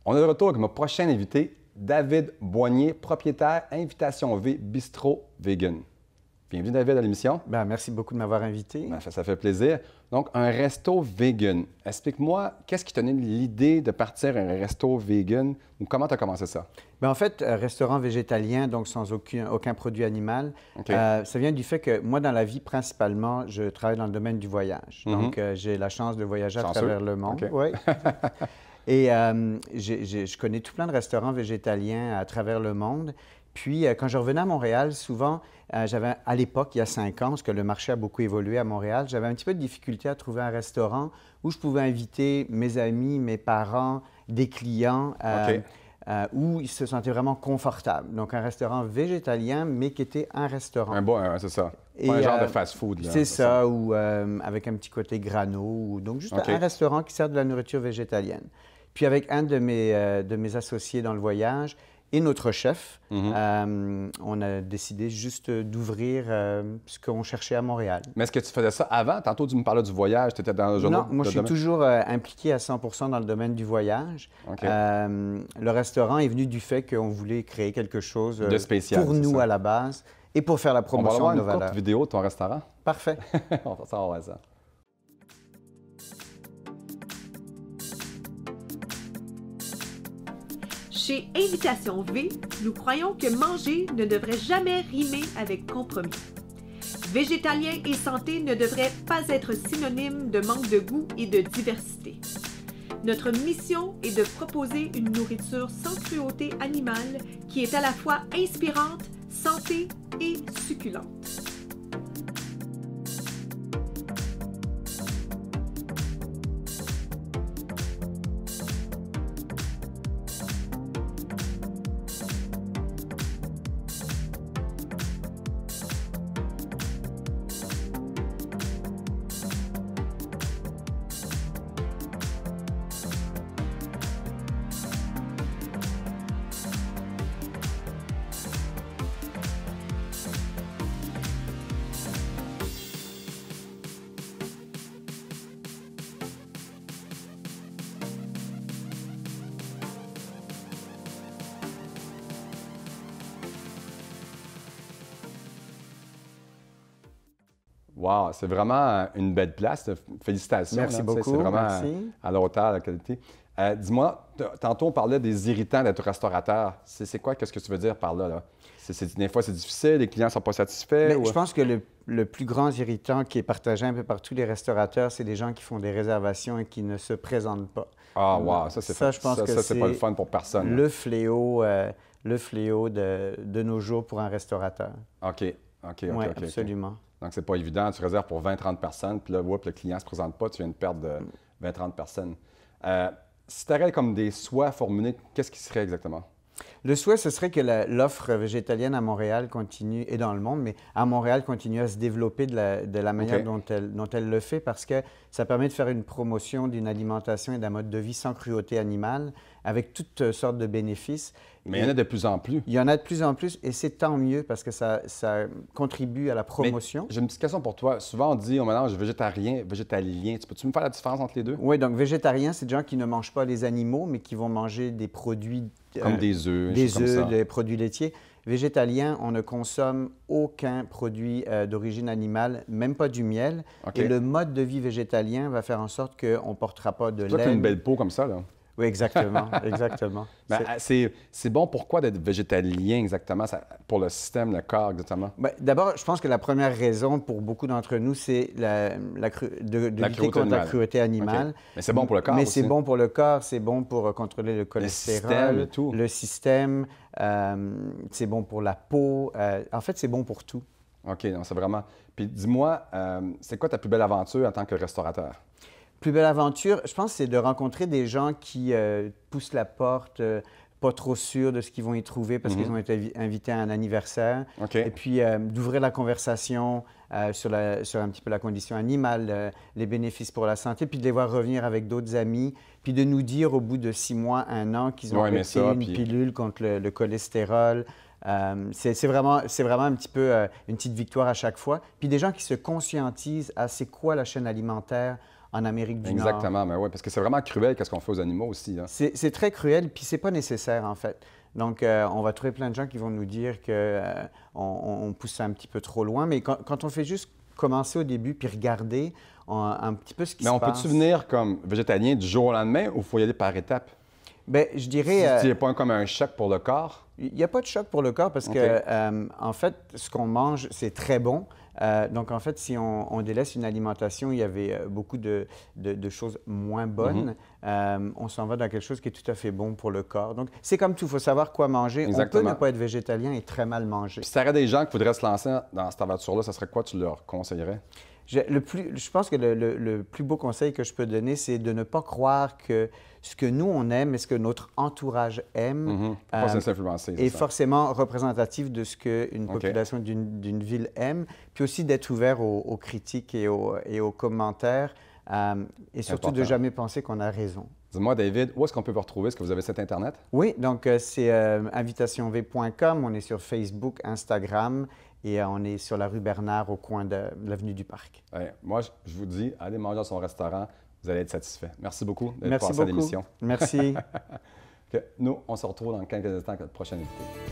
On est de retour avec mon prochain invité, David Boignier, propriétaire Invitation V Bistrot Vegan. Bienvenue, David, à l'émission. Bien, merci beaucoup de m'avoir invité. Bien, ça fait plaisir. Donc, un resto vegan. Explique-moi, qu'est-ce qui t'a donné l'idée de partir un resto vegan ou comment tu as commencé ça? Bien, en fait, un restaurant végétalien, donc sans aucun produit animal, Okay. ça vient du fait que moi, dans la vie, principalement, je travaille dans le domaine du voyage. Donc, j'ai la chance de voyager à travers le monde. Okay. Oui. Et je connais tout plein de restaurants végétaliens à travers le monde. Puis, quand je revenais à Montréal, souvent, j'avais, à l'époque, il y a 5 ans, parce que le marché a beaucoup évolué à Montréal, j'avais un petit peu de difficulté à trouver un restaurant où je pouvais inviter mes amis, mes parents, des clients, où ils se sentaient vraiment confortables. Donc, un restaurant végétalien, mais qui était un restaurant. Un bon, c'est ça. Et, pas un genre de fast-food. C'est ça, ou avec un petit côté grano, donc juste un restaurant qui sert de la nourriture végétalienne. Puis avec un de mes associés dans le voyage et notre chef, on a décidé juste d'ouvrir ce qu'on cherchait à Montréal. Mais est-ce que tu faisais ça avant? Tantôt, tu me parlais du voyage, tu étais dans le journal? Non, moi, je suis toujours impliqué à 100% dans le domaine du voyage. Okay. Le restaurant est venu du fait qu'on voulait créer quelque chose de spécial, pour nous à la base et pour faire la promotion de nos valeurs. On va avoir une courte vidéo de ton restaurant. Parfait. On va savoir ça. Chez Invitation V, nous croyons que manger ne devrait jamais rimer avec compromis. Végétalien et santé ne devraient pas être synonymes de manque de goût et de diversité. Notre mission est de proposer une nourriture sans cruauté animale qui est à la fois inspirante, santé et succulente. Wow, c'est vraiment une belle place. Félicitations. Merci beaucoup. C'est vraiment Merci. à la hauteur de la qualité. Dis-moi, tantôt on parlait des irritants d'être restaurateur. C'est quoi? Qu'est-ce que tu veux dire par là? Des fois, c'est difficile, les clients ne sont pas satisfaits? Je pense que le plus grand irritant qui est partagé un peu par tous les restaurateurs, c'est des gens qui font des réservations et qui ne se présentent pas. Ah, wow, ça, je pense que c'est pas le fun pour personne. Le fléau de nos jours pour un restaurateur. OK. Oui, absolument. Donc, c'est pas évident. Tu réserves pour 20-30 personnes, puis là, le client ne se présente pas, tu viens de perdre 20-30 personnes. Si tu aurais comme des souhaits formulés, qu'est-ce qui serait exactement? Le souhait, ce serait que l'offre végétalienne à Montréal continue, et dans le monde, mais à Montréal continue à se développer de la manière dont elle le fait, parce que ça permet de faire une promotion d'une alimentation et d'un mode de vie sans cruauté animale, avec toutes sortes de bénéfices. Mais il y en a de plus en plus. Il y en a de plus en plus, et c'est tant mieux, parce que ça contribue à la promotion. J'ai une petite question pour toi. Souvent, on dit, on mélange végétarien, végétalien. Peux-tu me faire la différence entre les deux? Oui, donc végétarien, c'est des gens qui ne mangent pas les animaux, mais qui vont manger des produits... Comme des œufs, des produits laitiers. Végétalien, on ne consomme aucun produit d'origine animale, même pas du miel. Et le mode de vie végétalien va faire en sorte qu'on ne portera pas de lait. Tu as une belle peau comme ça, là. Oui, exactement. Exactement. C'est bon pourquoi d'être végétalien exactement, pour le système, le corps exactement? D'abord, je pense que la première raison pour beaucoup d'entre nous, c'est de lutter contre la cruauté animale. Okay. Mais c'est bon pour le corps Mais aussi. c'est bon pour le corps, c'est bon pour contrôler le cholestérol, le système, c'est bon pour la peau. En fait, c'est bon pour tout. OK, donc c'est vraiment... Puis dis-moi, c'est quoi ta plus belle aventure en tant que restaurateur? Plus belle aventure, je pense, c'est de rencontrer des gens qui poussent la porte, pas trop sûrs de ce qu'ils vont y trouver parce qu'ils ont été invités à un anniversaire. Et puis, d'ouvrir la conversation sur un petit peu la condition animale, les bénéfices pour la santé, puis de les voir revenir avec d'autres amis, puis de nous dire au bout de 6 mois, 1 an qu'ils ont pris une pilule contre le cholestérol. C'est vraiment un petit peu une petite victoire à chaque fois. Puis des gens qui se conscientisent à c'est quoi la chaîne alimentaire en Amérique du Nord. Exactement, mais oui, parce que c'est vraiment cruel qu'est-ce qu'on fait aux animaux aussi. C'est très cruel, puis c'est pas nécessaire, en fait. Donc, on va trouver plein de gens qui vont nous dire qu'on pousse ça un petit peu trop loin, mais quand on fait juste commencer au début puis regarder un petit peu ce qui se passe... Mais on peut-tu venir comme végétalien du jour au lendemain ou il faut y aller par étapes? Bien, je dirais... Il n'y a pas comme un choc pour le corps? Il n'y a pas de choc pour le corps parce que, en fait, ce qu'on mange, c'est très bon. Donc, en fait, si on délaisse une alimentation où il y avait beaucoup de choses moins bonnes, on s'en va dans quelque chose qui est tout à fait bon pour le corps. Donc, c'est comme tout, il faut savoir quoi manger. Exactement. On peut ne pas être végétalien et très mal manger. Puis si tu aurais des gens qui voudraient se lancer dans cette aventure-là, ça serait quoi tu leur conseillerais? Je pense que le plus beau conseil que je peux donner, c'est de ne pas croire que ce que nous, on aime et ce que notre entourage aime est forcément représentatif de ce qu'une population d'une ville aime, puis aussi d'être ouvert aux critiques et aux commentaires, et surtout de ne jamais penser qu'on a raison. Dis-moi, David, où est-ce qu'on peut vous retrouver? Est-ce que vous avez site Internet? Oui, donc c'est invitationv.com. On est sur Facebook, Instagram et on est sur la rue Bernard au coin de l'avenue du Parc. Ouais, moi, je vous dis, allez manger à son restaurant, vous allez être satisfait. Merci beaucoup d'être passé à l'émission. Merci. Nous, on se retrouve dans quelques instants avec notre prochaine invité.